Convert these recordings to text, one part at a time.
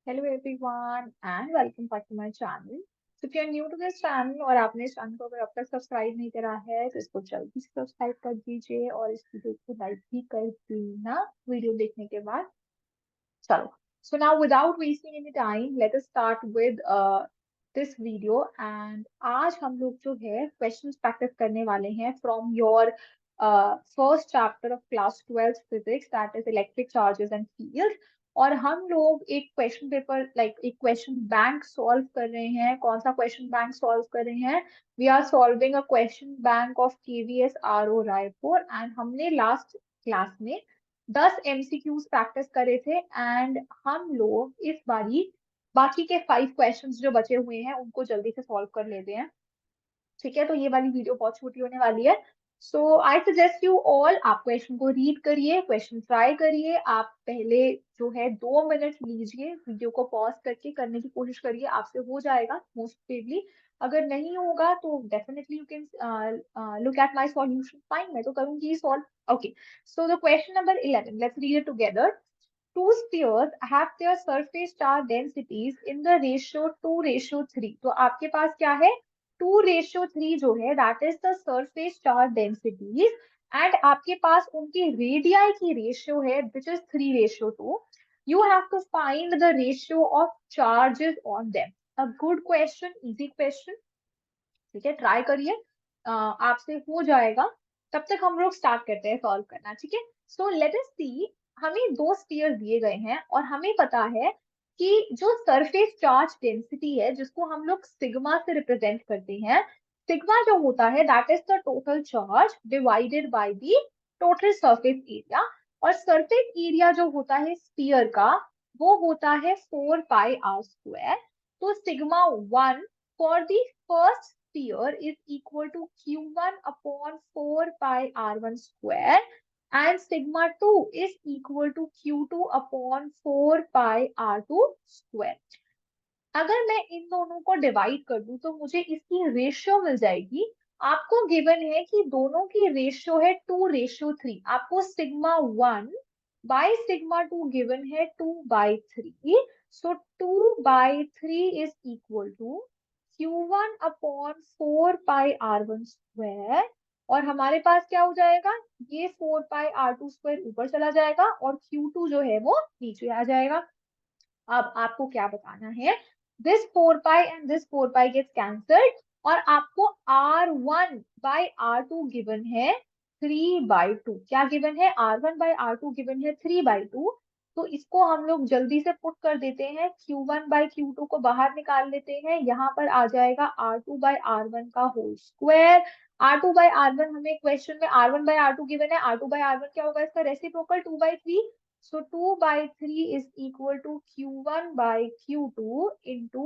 Hello everyone and welcome back to my channel. So if you're new to this channel और आपने इस channel को अगर अब तक सब्सक्राइब नहीं करा है तो इसको जल्दी से सब्सक्राइब कर दीजिए और इस वीडियो को लाइक भी कर देना वीडियो देखने के बाद। चलो, so now without wasting any time let us start with this video and आज हम लोग जो है questions practice करने वाले हैं from your first chapter of class 12 physics, that is electric charges and fields। और हम लोग एक क्वेश्चन पेपर एक क्वेश्चन बैंक सॉल्व कर रहे हैं। कौन सा क्वेश्चन बैंक सॉल्व कर रहे हैं? We are solving a question bank of KVS RO Raipur and हमने लास्ट क्लास में 10 एमसीक्यूज प्रैक्टिस करे थे एंड हम लोग इस बारी बाकी के 5 क्वेश्चंस जो बचे हुए हैं उनको जल्दी से सॉल्व कर लेते हैं। ठीक है, तो ये वाली वीडियो बहुत छोटी होने वाली है। So I suggest you all, आप क्वेश्चन को रीड करिए, क्वेश्चन ट्राई करिए। आप पहले जो है 2 मिनट लीजिए, वीडियो को पॉज करके करने की कोशिश करिए, आपसे हो जाएगा मोस्ट प्रोबेबली। अगर नहीं होगा तो definitely you can look at my solution. Fine, मैं तो करूंगी solve. Okay, so the question number 11, let's read it together. Two spheres have their surface charge densities in the ratio 2:3। तो आपके पास क्या है? 2:3 जो है that is the surface charge densities and आपके पास उनकी रेडियाई की रेशियो है which is 3:2। You have to find the ratio of charges on them। A good question, easy question। ठीक है, ट्राई करिए, आपसे हो जाएगा। तब तक हम लोग स्टार्ट करते हैं सॉल्व करना। ठीक है, सो लेट अस सी। हमें दो स्फीयर दिए गए हैं और हमें पता है कि जो सरफेस चार्ज डेंसिटी है जिसको हम लोग सिग्मा से रिप्रेजेंट करते हैं, सिग्मा जो होता है that is the total charge divided by the total surface area. और सरफेस एरिया जो होता है स्फीयर का वो होता है 4πr²। तो sigma 1 for the first sphere is equal to q1 upon 4 pi r1 square and sigma 2 is equal to q2 upon 4 pi r2 square। अगर मैं इन दोनों को डिवाइड कर दूं तो मुझे इसकी रेशियो मिल जाएगी। आपको गिवन है कि दोनों की रेशियो है 2:3। आपको सिग्मा 1 बाय सिग्मा 2 गिवन है 2/3। So 2/3 is equal to Q1 upon 4 pi r1 square. और हमारे पास क्या हो जाएगा? ये 4 pi r2 स्क्वायर ऊपर चला जाएगा और Q2 जो है वो नीचे आ जाएगा। अब आपको क्या बताना है? This 4 pi and this 4 pi gets cancelled और आपको R1/R2 गिवन है 3/2। क्या गिवन है? R1/R2 गिवन है 3/2। तो इसको हम लोग जल्दी से पुट कर देते हैं, Q1/Q2 को बाहर निकाल लेते हैं। यहाँ पर आ जाएगा R2/R1 का होल स्क्वायर। R2/R1 हमें क्वेश्चन में R1/R2 गिवन है, R2/R1 क्या होगा इसका reciprocal? 2/3। So 2/3 is equal to Q1/Q2 into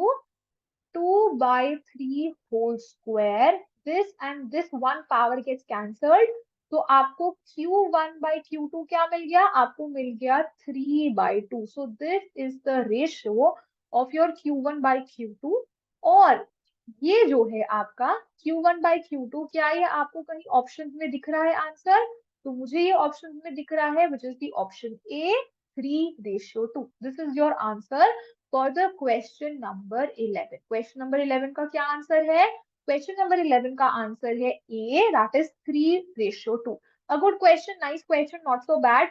2/3 whole square। This and this one power gets cancelled। तो आपको Q1/Q2 क्या मिल गया? आपको मिल गया 3/2। So this is the ratio of your Q1/Q2। और ये जो है आपका Q1/Q2 क्या है? आपको कहीं ऑप्शन में दिख रहा है आंसर? तो मुझे ये ऑप्शन में दिख रहा है which is the option A, 3:2। This is your answer for the question number 11। Question number 11 का क्या आंसर है? क्वेश्चन नंबर 11 का आंसर है A, that is 3:2। A good question, nice question, not so bad,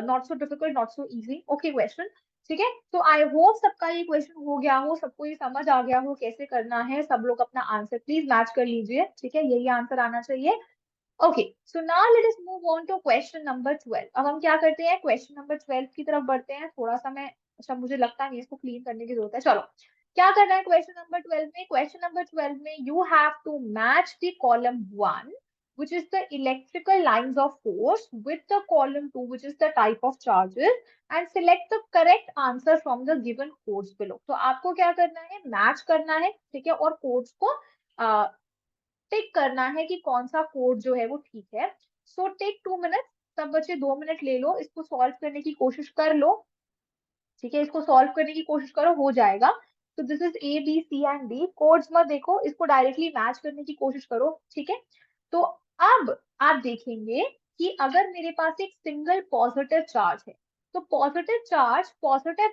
not so difficult, not so easy. Okay question. ठीक है, तो I hope सबका ये क्वेश्चन हो गया हो, सबको ये समझ आ गया हो कैसे करना है। सब लोग अपना आंसर प्लीज मैच कर लीजिए। ठीक है, यही आंसर आना चाहिए। Okay, so now let us move on to question number 12। अब हम क्या करते हैं? क्वेश्चन नंबर 12 की तरफ बढ़ते हैं। थोड़ा सा मैं, अच्छा मुझे लगता नहीं इसको क्लीन करने की जरूरत है। चलो, क्या करना है क्वेश्चन नंबर 12 में? क्वेश्चन नंबर 12 में you have to match the column 1 which is the electrical lines of force with the column 2 which is the type of charges and select the correct answer from the given codes below। तो आपको क्या करना है? Match करना है। ठीक है, और कोड्स को टिक करना है कि कौन सा कोड जो है वो ठीक है। So take 2 minute. सब बच्चे 2 मिनट ले लो, इसको सॉल्व करने की कोशिश कर लो। ठीक है, इसको सॉल्व करने की कोशिश करो, हो जाएगा। तो this is A B C and D. Codes मत देखो, इसको डायरेक्टली मैच करने की कोशिश करो। ठीक है, तो अब आप देखेंगे कि अगर मेरे पास एक सिंगल पॉजिटिव चार्ज है, तो पॉजिटिव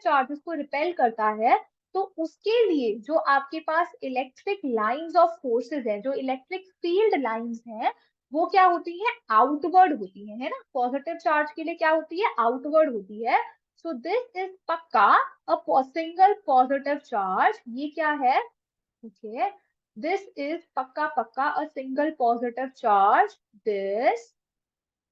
चार्जेस को रिपेल करता है, तो उसके लिए जो आपके पास इलेक्ट्रिक लाइंस ऑफ फोर्सेस है, जो इलेक्ट्रिक फील्ड लाइंस हैं, वो क्या होती है, आउटवर्ड होती है ना। पॉजिटिव चार्ज के लिए क्या होती है, आउटवर्ड होती है। सो दिस इज पक्का अ सिंगल पॉजिटिव चार्ज, ये क्या है, ओके, दिस इज पक्का पक्का a single positive charge, this.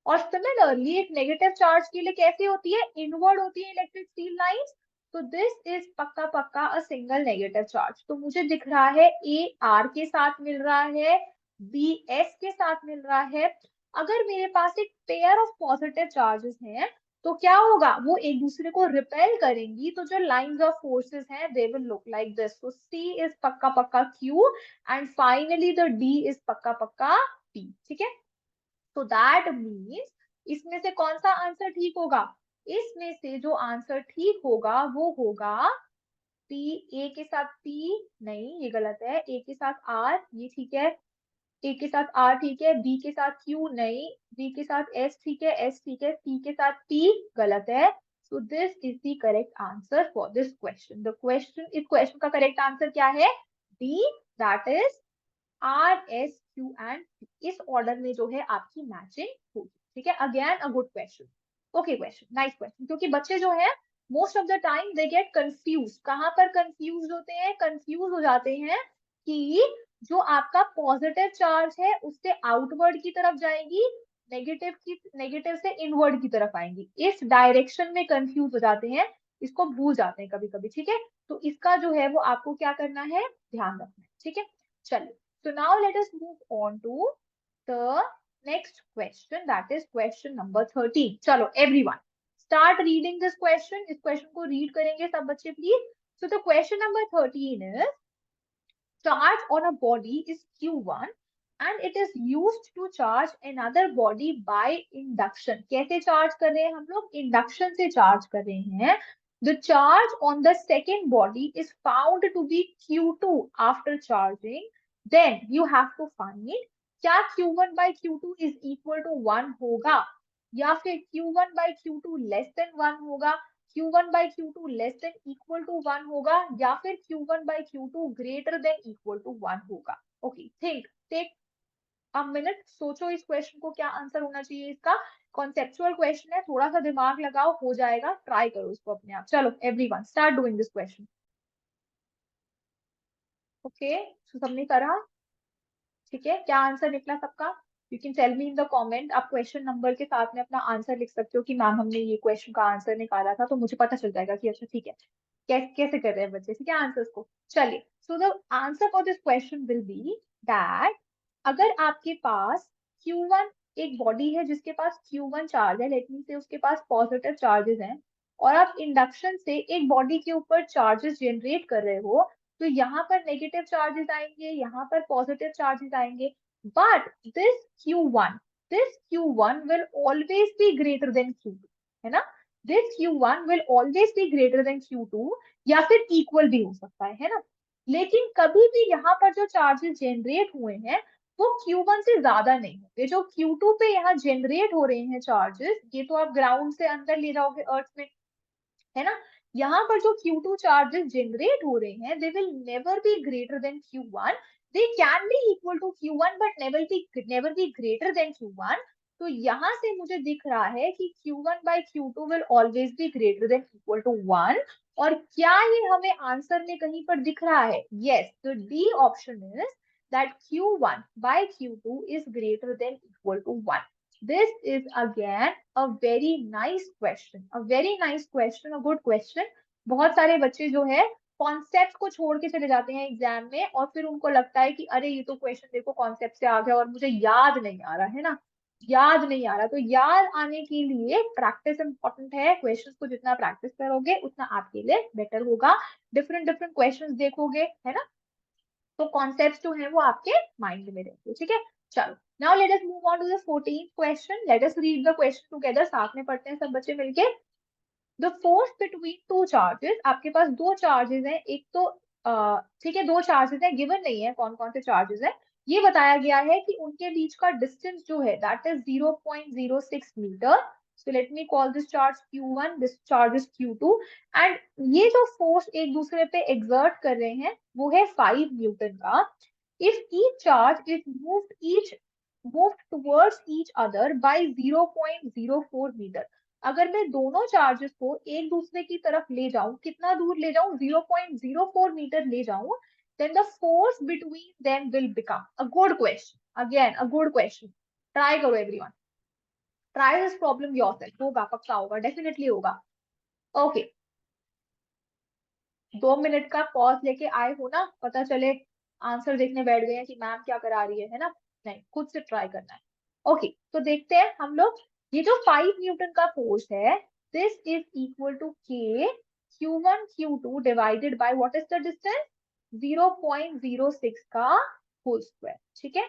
और सिमिलरली एक नेगेटिव चार्ज के लिए कैसे होती है, इनवर्ड होती है इलेक्ट्रिक फील्ड लाइंस। तो दिस इज पक्का पक्का अ सिंगल नेगेटिव चार्ज। तो मुझे दिख रहा है ए आर के साथ मिल रहा है, बी एस के साथ मिल रहा है। अगर मेरे पास एक पेयर ऑफ पॉजिटिव चार्जेस हैं, तो क्या होगा, वो एक दूसरे को रिपेल करेंगी, तो जो लाइंस ऑफ फोर्सेस हैं they will look like this. तो सी इज पक्का पक्का Q and finally the D is पक्का पक्का पी, ठीक है। तो दैट मीन्स इसमें से कौन सा आंसर ठीक होगा, इसमें से जो आंसर ठीक होगा वो होगा टी। ए के साथ पी नहीं, ये गलत है। ए के साथ आर, ये ठीक है। ए के साथ आर ठीक है। बी के साथ क्यू नहीं। बी के साथ एस ठीक है, एस ठीक है। सी के साथ पी गलत है। So this is the correct answer for this question. The question, इस क्वेश्चन का करेक्ट आंसर क्या है, D, that is R S Q and इस ऑर्डर में जो है आपकी मैचिंग होगी, ठीक है। Again a good question, okay question, nice question. क्योंकि बच्चे जो है most of the time they get confuse. कहां पर कंफ्यूज होते हैं, कंफ्यूज हो जाते हैं कि जो आपका पॉजिटिव चार्ज है उससे आउटवर्ड की तरफ जाएगी, नेगेटिव से इनवर्ड की तरफ आएंगी, इस डायरेक्शन में कंफ्यूज हो जाते हैं, इसको भूल जाते हैं कभी कभी, ठीक है। तो इसका जो है वो आपको क्या करना है, ध्यान रखना है, ठीक है। चलिए, so now let us move on to the next question, that is question number 13. चलो everyone start reading this question. इस question को read करेंगे सब बच्चे please. So the question number 13 is, charge on a body is Q1 and it is used to charge another body by induction. कैसे charge कर रहे हैं हम लोग, induction से charge कर रहे हैं. The charge on the second body is found to be Q2 after charging. Then you have to find क्या Q1 by Q2 is equal to 1 होगा, या फिर Q1 by Q2 less than 1 होगा, Q1 by Q2 less than equal to 1 होगा, या फिर Q1 by Q2 greater than equal to 1 होगा. Okay, think, take a minute, सोचो इस क्वेश्चन को क्या आंसर होना चाहिए इसका. कॉन्सेप्चुअल क्वेश्चन है, थोड़ा सा दिमाग लगाओ, हो जाएगा, ट्राई करो इसको अपने आप. चलो everyone start doing this question. Okay, सबने करा, ठीक है. क्या आंसर निकला सबका, you can tell me in the comment. आप क्वेश्चन नंबर के साथ में अपना आंसर लिख सकते हो कि मैम हमने ये क्वेश्चन का आंसर निकाला था, तो मुझे पता चल जाएगा कि अच्छा ठीक है, कैसे कर रहे हैं बच्चे, ठीक है, आंसर्स को. चलिए, so the answer for this question will be that अगर आपके पास Q1 एक बॉडी है जिसके पास Q1 चार्ज है, लेट मीन से उसके पास पॉजिटिव चार्जेस हैं, और आप इंडक्शन से एक बॉडी के ऊपर चार्जेस जनरेट कर रहे हो, तो यहाँ पर नेगेटिव चार्जेस आएंगे, यहाँ पर पॉजिटिव चार्जेस आएंगे. But Q1 this Q1 will always be greater then Q2, है ना. This Q1 will always be greater then Q2, या फिर इक्वल भी हो सकता है ना. लेकिन कभी भी यहाँ पर जो चार्जेस जनरेट हुए हैं वो Q1 से ज्यादा नहीं होंगे. जो Q2 पे यहाँ जनरेट हो रहे हैं चार्जेस, ये तो आप ग्राउंड से अंदर ले जाओगे अर्थ में, है ना. यहाँ पर जो Q2 चार्जेस जनरेट हो रहे हैं they will never be greater than Q1. They can be equal to Q1 but never be greater than Q1. तो यहाँ से मुझे दिख रहा है कि Q1 by Q2 will always be greater than equal to 1. और क्या ये हमें आंसर में कहीं पर दिख रहा है, यस, तो D option is that Q1 by Q2 is greater than equal to 1. This is again a very nice question, a very nice question, a good question. बहुत सारे बच्चे जो है कॉन्सेप्ट को छोड़ के चले जाते हैं एग्जाम में, और फिर उनको लगता है कि अरे ये तो क्वेश्चन देखो कॉन्सेप्ट से आ गया और मुझे याद नहीं आ रहा है ना, याद नहीं आ रहा. तो याद आने के लिए प्रैक्टिस इंपॉर्टेंट है. क्वेश्चंस को जितना प्रैक्टिस करोगे उतना आपके लिए बेटर होगा. डिफरेंट डिफरेंट क्वेश्चंस देखोगे, है ना, तो कॉन्सेप्ट्स जो है वो आपके माइंड में रहेंगे, ठीक है. चलो, now let us move on to the 14th question. Let us read the question together, साथ में पढ़ते हैं सब बच्चे मिलके. The force between two charges, आपके पास दो चार्जेस हैं, एक तो ठीक है, दो चार्जेस हैं, गिवन नहीं है कौन कौन से चार्जेस हैं. ये बताया गया है कि उनके बीच का डिस्टेंस जो है that is 0.06 metre. So let me call this charge Q1, this charge is Q2, and ये जो फोर्स एक दूसरे पे exert कर रहे हैं वो है 5 न्यूटन का. If each charge is moved towards each other by 0.04 metre, अगर मैं दोनों चार्जेस को एक दूसरे की तरफ ले जाऊं, कितना दूर ले जाऊं, 0.04 मीटर ले जाऊं, then the force between them will become. A good question. Again, a good question. Try करो everyone. Try this problem yourself. होगा, पक्का होगा, definitely होगा. Okay. 2 मिनट का पॉज लेके आए हो ना, पता चले आंसर देखने बैठ गए हैं कि मैम क्या करा रही है ना. नहीं, खुद से ट्राई करना है. ओके, तो देखते हैं हम लोग. ये जो 5 न्यूटन का फोर्स है, this is equal to k Q1 Q2 divided by what is the distance, 0.06 का होल स्क्वायर. ठीक है.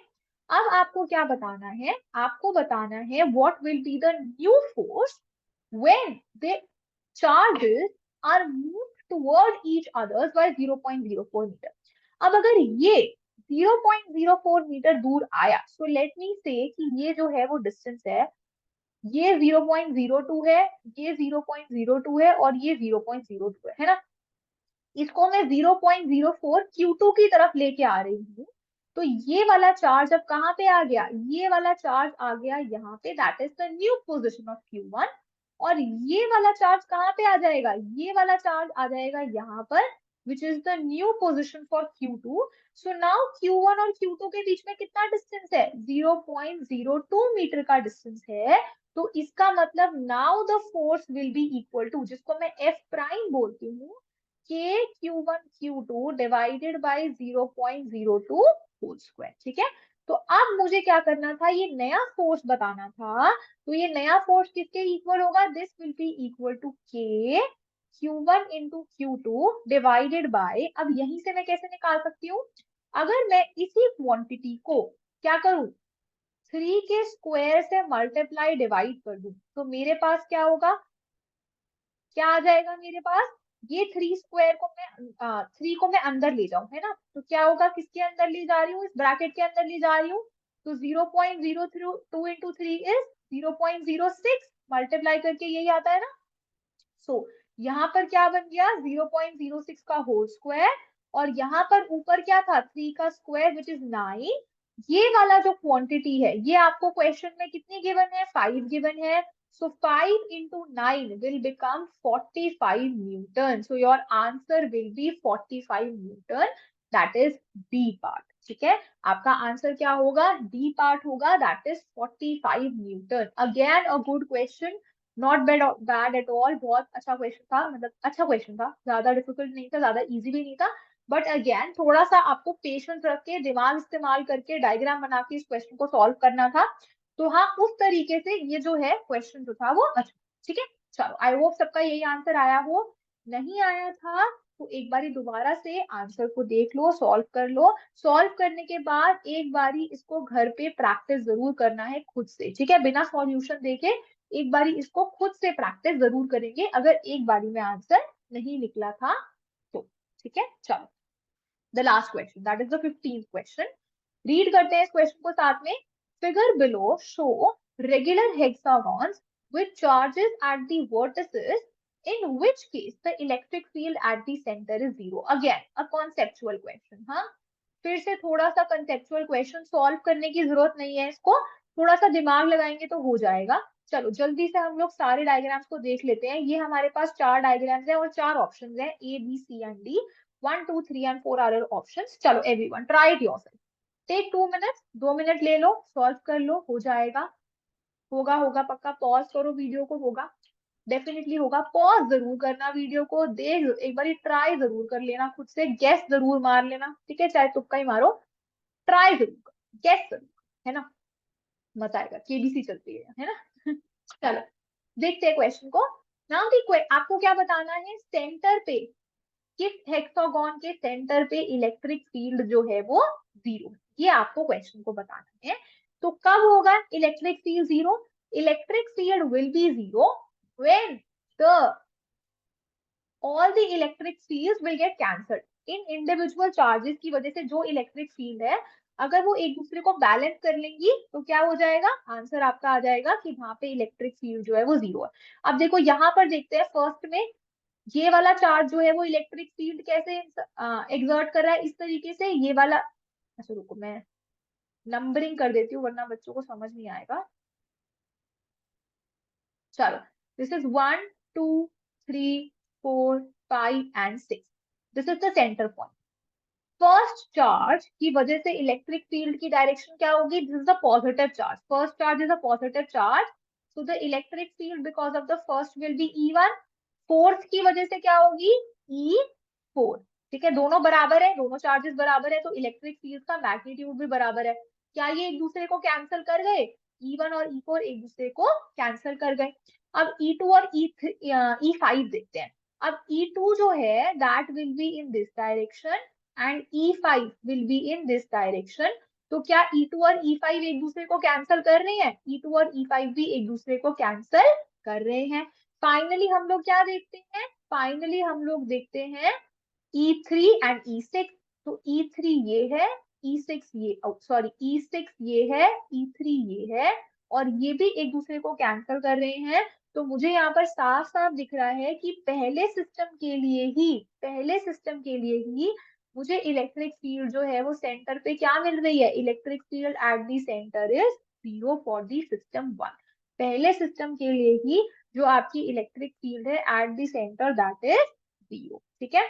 अब आपको क्या बताना है, आपको बताना है what will be the new force when the charges are moved toward each others by 0.04 metre. अब अगर ये 0.04 मीटर दूर आया, सो लेट मी से कि ये जो है वो डिस्टेंस है, ये 0.02 है, ये 0.02 है और ये 0.02 है ना. इसको मैं 0.04 Q2 की तरफ लेके आ रही हूँ. तो ये वाला चार्ज अब कहाँ पे आ गया, ये वाला चार्ज आ गया यहाँ पे, that is the new position of Q1. और ये वाला चार्ज कहाँ पे आ जाएगा, ये वाला चार्ज आ जाएगा यहाँ पर, which is the new position for Q2. So now Q1 और Q2 के बीच में कितना डिस्टेंस है, 0.02 मीटर का डिस्टेंस है. तो इसका मतलब now the force will be equal to, जिसको मैं F प्राइम बोलती हूँ, के Q1 Q2 divided by 0.02 whole square. ठीक है. तो अब मुझे क्या करना था, ये नया फोर्स बताना था. तो ये नया फोर्स किसके इक्वल होगा, this will be equal to k Q1 into Q2 divided by, अब यहीं से मैं कैसे निकाल सकती हूँ, अगर मैं इसी क्वांटिटी को क्या करूं, 3 के स्क्वायर से मल्टीप्लाई डिवाइड कर दूं, तो मेरे पास क्या होगा, क्या आ जाएगा मेरे पास, ये 3 स्क्वायर को मैं 3 को मैं अंदर ले जाऊं, है ना. तो क्या होगा, किसके अंदर ले जा रही हूँ, इस ब्रैकेट के अंदर ले जा रही हूँ. तो 0.02 इंटू 3 इज 0.06, मल्टीप्लाई करके यही आता है ना. सो यहाँ पर क्या बन गया, 0.06 का होल स्क्वायर, और यहाँ पर ऊपर क्या था, 3 का स्क्वायर विच इज 9. ये वाला जो क्वांटिटी है, ये आपको क्वेश्चन में कितनी गिवन है, 5 गिवन है. So 5 into 9 will become 45 Newton. So your answer will be 45 Newton. That is D part. ठीक है. आपका आंसर क्या होगा, D part होगा, that is 45 Newton. Again a good question. Not bad at all. बहुत अच्छा क्वेश्चन था, मतलब अच्छा क्वेश्चन था, ज्यादा डिफिकल्ट नहीं था, ज्यादा इजी भी नहीं था. बट अगेन थोड़ा सा आपको पेशेंस रख के, दिमाग इस्तेमाल करके, डायग्राम बना के इस क्वेश्चन को सॉल्व करना था. तो हाँ, उस तरीके से ये जो है क्वेश्चन जो था वो अच्छा. ठीक है. चलो, आई होप सबका यही आंसर आया हो. नहीं आया था तो एक बारी दोबारा से आंसर को देख लो, सॉल्व कर लो. सॉल्व करने के बाद एक बारी इसको घर पे प्रैक्टिस जरूर करना है खुद से. ठीक है. बिना सॉल्यूशन देखे एक बारी इसको खुद से प्रैक्टिस जरूर करेंगे, अगर एक बारी में आंसर नहीं निकला था तो. ठीक है. चलो, the last question, that is the 15th question. Read करते हैं इस क्वेश्चन को साथ में. Figure below show regular hexagons with charges at the vertices, in which case the electric field at the center is 0. Again, a conceptual question. हाँ, फिर से थोड़ा सा conceptual question solve करने की जरूरत नहीं है, इसको थोड़ा सा दिमाग लगाएंगे तो हो जाएगा. चलो जल्दी से हम लोग सारे डायग्राम्स को देख लेते हैं. ये हमारे पास 4 डायग्राम्स हैं और 4 ऑप्शंस हैं, A, B, C and D. 1, 2, 3 and 4 are options. चलो everyone try it yourself. Take 2 minute, 2 minute ले लो, सॉल्व कर लो, हो जाएगा. होगा होगा पक्का. पॉज करो वीडियो को, होगा, डेफिनेटली होगा. पॉज जरूर करना वीडियो को, देख एक बार ट्राई जरूर कर लेना, खुद से गेस जरूर मार लेना. ठीक है. चाहे तुक्का ही मारो, ट्राई जरूर कर, गेस जरूर, है ना. मजा आएगा, केबीसी चलती है ना. चलो देखते हैं क्वेश्चन को. नाउ आपको क्या बताना है, सेंटर पे, किस हेक्सागोन के सेंटर पे इलेक्ट्रिक फील्ड जो है वो 0 है, ये आपको क्वेश्चन को बताना है. तो कब होगा electric field 0, electric field will B 0 when the all the electric fields will get cancelled. In individual charges की वजह से जो इलेक्ट्रिक फील्ड है, अगर वो एक दूसरे को बैलेंस कर लेंगी तो क्या हो जाएगा, आंसर आपका आ जाएगा कि वहां पे इलेक्ट्रिक फील्ड जो है वो 0 है। अब देखो यहाँ पर देखते हैं फर्स्ट में, ये वाला चार्ज जो है वो इलेक्ट्रिक फील्ड कैसे एग्जर्ट कर रहा है, इस तरीके से। ये वाला, अच्छा रुको मैं नंबरिंग कर देती हूँ वरना बच्चों को समझ नहीं आएगा। चलो, this is 1 2 3 4 5 and 6। This is the centre point. First charge की वजह से इलेक्ट्रिक फील्ड की डायरेक्शन क्या होगी, this is a positive charge, first charge is a positive charge, so the electric field because of the first will be E1। Fourth की वजह से क्या होगी, E4। ठीक है, दोनों बराबर है, दोनों चार्जेस बराबर है, तो इलेक्ट्रिक फील्ड का मैग्नीट्यूड भी बराबर है। क्या ये एक दूसरे को कैंसिल कर गए, E1 और E4 एक दूसरे को कैंसिल कर गए। अब E2 और E5 देखते हैं। अब E2 जो है that will be in this direction and E5 will be in this direction. तो क्या E2 और E5 एक दूसरे को कैंसिल कर रहे हैं, E2 और E5 भी एक दूसरे को कैंसिल कर रहे हैं। फाइनली हम लोग क्या देखते हैं, फाइनली हम लोग देखते हैं E3 एंड E6। तो E3 ये है, E6 ये, सॉरी E6 ये है, E3 ये है, और ये भी एक दूसरे को कैंसिल कर रहे हैं। तो मुझे यहाँ पर साफ साफ दिख रहा है कि पहले सिस्टम के लिए ही मुझे इलेक्ट्रिक फील्ड जो है वो सेंटर पे क्या मिल रही है, electric field at the centre is 0 for the system 1। पहले सिस्टम के लिए ही जो आपकी इलेक्ट्रिक फील्ड है at the centre that is 0। ठीक है,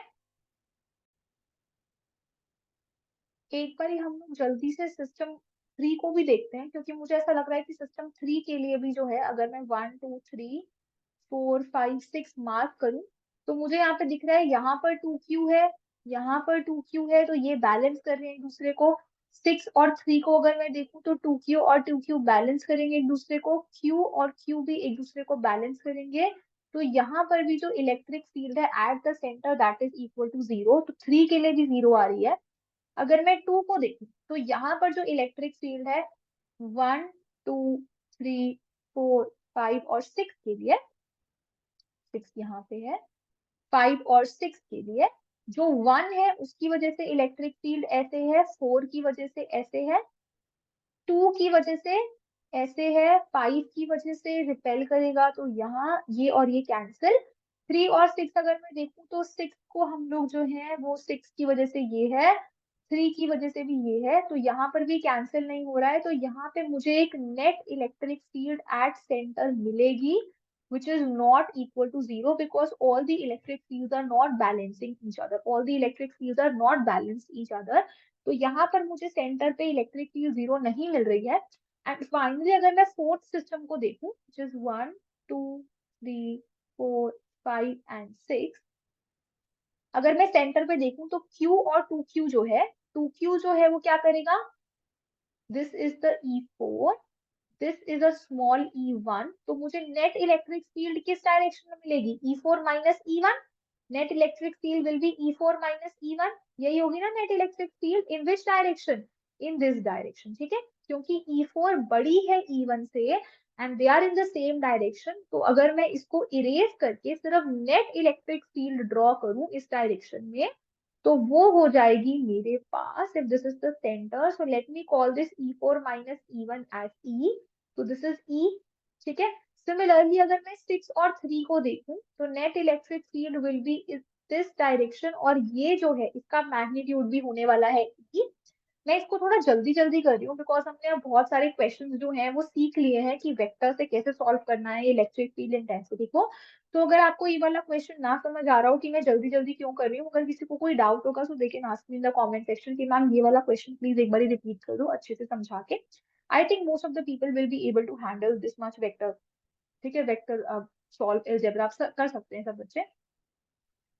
एक बार हम लोग जल्दी से सिस्टम 3 को भी देखते हैं, क्योंकि मुझे ऐसा लग रहा है कि सिस्टम 3 के लिए भी जो है, अगर मैं 1 2 3 4 5 6 मार्क करूं, तो मुझे यहाँ पे दिख रहा है यहाँ पर 2Q है, यहाँ पर 2Q है, तो ये बैलेंस कर रहे हैं एक दूसरे को। 6 और 3 को अगर मैं देखूं तो 2Q और 2Q बैलेंस करेंगे एक दूसरे को, Q और Q भी एक दूसरे को बैलेंस करेंगे। तो यहाँ पर भी जो इलेक्ट्रिक फील्ड है at the centre that is equal to 0, तो 3 के लिए भी 0 आ रही है। अगर मैं 2 को देखूं तो यहाँ पर जो इलेक्ट्रिक फील्ड है 1 2 3 4 5 और 6 के लिए, 6 यहाँ पे है, 5 और 6 के लिए जो 1 है उसकी वजह से इलेक्ट्रिक फील्ड ऐसे है, 4 की वजह से ऐसे है, 2 की वजह से ऐसे है, 5 की वजह से रिपेल करेगा तो यहाँ ये और ये कैंसिल। 3 और 6 अगर मैं देखूं तो 6 को हम लोग जो है वो 6 की वजह से ये है, 3 की वजह से भी ये है, तो यहाँ पर भी कैंसिल नहीं हो रहा है। तो यहाँ पे मुझे एक net electric field at centre मिलेगी which is not equal to 0 because all the electric fields are not balancing each other, all the electric fields are not balanced each other। तो यहाँ पर मुझे सेंटर पे इलेक्ट्रिक फील्ड 0 नहीं मिल रही है। And finally अगर मैं फोर्थ सिस्टम को देखूं which is 1 2 3 4 5 एंड 6, अगर मैं सेंटर पे देखूं तो Q और 2Q जो है, 2Q जो है वो क्या करेगा, this is the E4, this is a small E1। तो मुझे नेट इलेक्ट्रिक फील्ड किस डायरेक्शन में मिलेगी, E4 minus E1। Net electric field will be E4 minus E1, यही होगी ना net electric field, in which direction, in this direction. ठीक है, क्योंकि E4 बड़ी है E1 से and they are in the same direction, तो अगर मैं इसको इरेज करके सिर्फ नेट इलेक्ट्रिक फील्ड ड्रॉ करूं इस डायरेक्शन में, तो वो हो जाएगी मेरे पास, if this is the centre, so let me call this E4 minus E1 as E, तो दिस इज E। ठीक है, सिमिलरली अगर मैं 6 और 3 को देखूं तो net electric field will B इस दिस डायरेक्शन, और ये जो है इसका मैग्नीट्यूड भी होने वाला है E। मैं इसको थोड़ा जल्दी जल्दी कर रही हूँ बिकॉज हमने अब बहुत सारे क्वेश्चंस जो हैं वो सीख लिए हैं कि वेक्टर से कैसे सॉल्व करना है इलेक्ट्रिक फील्ड इंटेंसिटी को। तो अगर आपको ये वाला क्वेश्चन ना समझ आ रहा हो कि मैं जल्दी जल्दी क्यों कर रही हूँ, अगर किसी को कोई डाउट होगा तो they can ask me in the comment section कि मैम ये वाला क्वेश्चन प्लीज एक बार रिपीट कर दो अच्छे से समझा के। I think most of the people will be able to handle this much vector. ठीक है, वेक्टर सॉल्व अलजेब्रा आप कर सकते हैं सब बच्चे।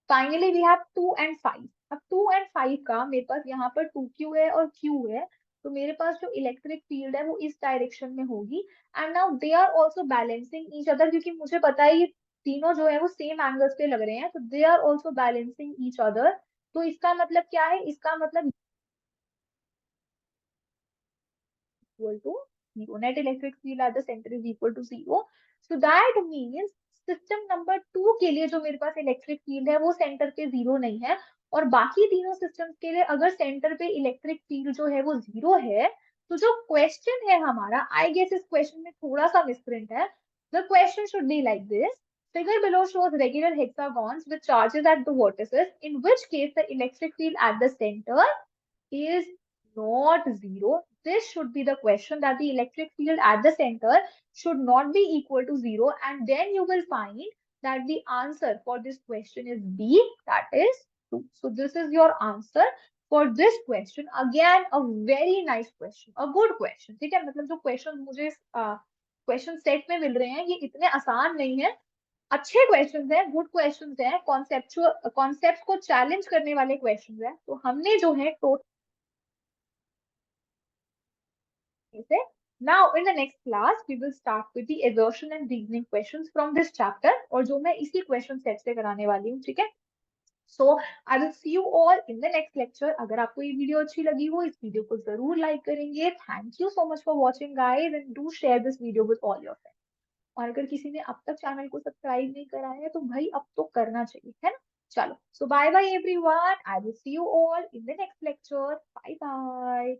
Finally we have 2 and 5। अब 2 and 5 का मेरे पास यहाँ पर 2Q है और Q है, तो मेरे पास जो इलेक्ट्रिक फील्ड है वो इस डायरेक्शन में होगी। And now they are also balancing each other, क्योंकि मुझे पता है ये तीनों जो है वो सेम एंगल्स पे लग रहे हैं, तो they are also balancing each other. तो इसका मतलब क्या है, इसका मतलब equal to 0, net electric field at the center is equal to 0। so that means system number 2 के लिए जो मेरे पास इलेक्ट्रिक फील्ड है वो सेंटर पे 0 नहीं है, और बाकी तीनों सिस्टम्स के लिए अगर सेंटर पे इलेक्ट्रिक फील्ड जो है वो 0 है, तो जो क्वेश्चन है हमारा, आई गेस इस क्वेश्चन में थोड़ा सा मिसप्रिंट है. The question should be like this. Figure below shows regular hexagons with charges at the vertices, in which case the electric field at the center is not zero. This should be the question, that the electric field at the center should not be equal to zero, and then you will find that the answer for this question is B, that is 2. So this is your answer for this question. Again, a very nice question, a good question. ठीक है, मतलब जो question मुझे question set में मिल रहे हैं ये इतने आसान नहीं है, अच्छे क्वेश्चंस हैं, गुड क्वेश्चंस हैं, कॉन्सेप्चुअल कॉन्सेप्ट को चैलेंज करने वाले क्वेश्चंस हैं. तो हमने जो है टोटल से, now in the next class we will start with the assertion and reasoning questions from this chapter, और जो मैं इसी क्वेश्चन सेट से कराने वाली हूँ. ठीक है, so I will see you all in the next lecture. अगर आपको ये वीडियो अच्छी लगी हो, इस वीडियो को जरूर लाइक करेंगे. Thank you so much for watching guys, and do share this video with all your friends. और अगर किसी ने अब तक चैनल को सब्सक्राइब नहीं करा है तो भाई अब तो करना चाहिए, है ना. चलो, so bye bye everyone, I will see you all in the next lecture. Bye bye.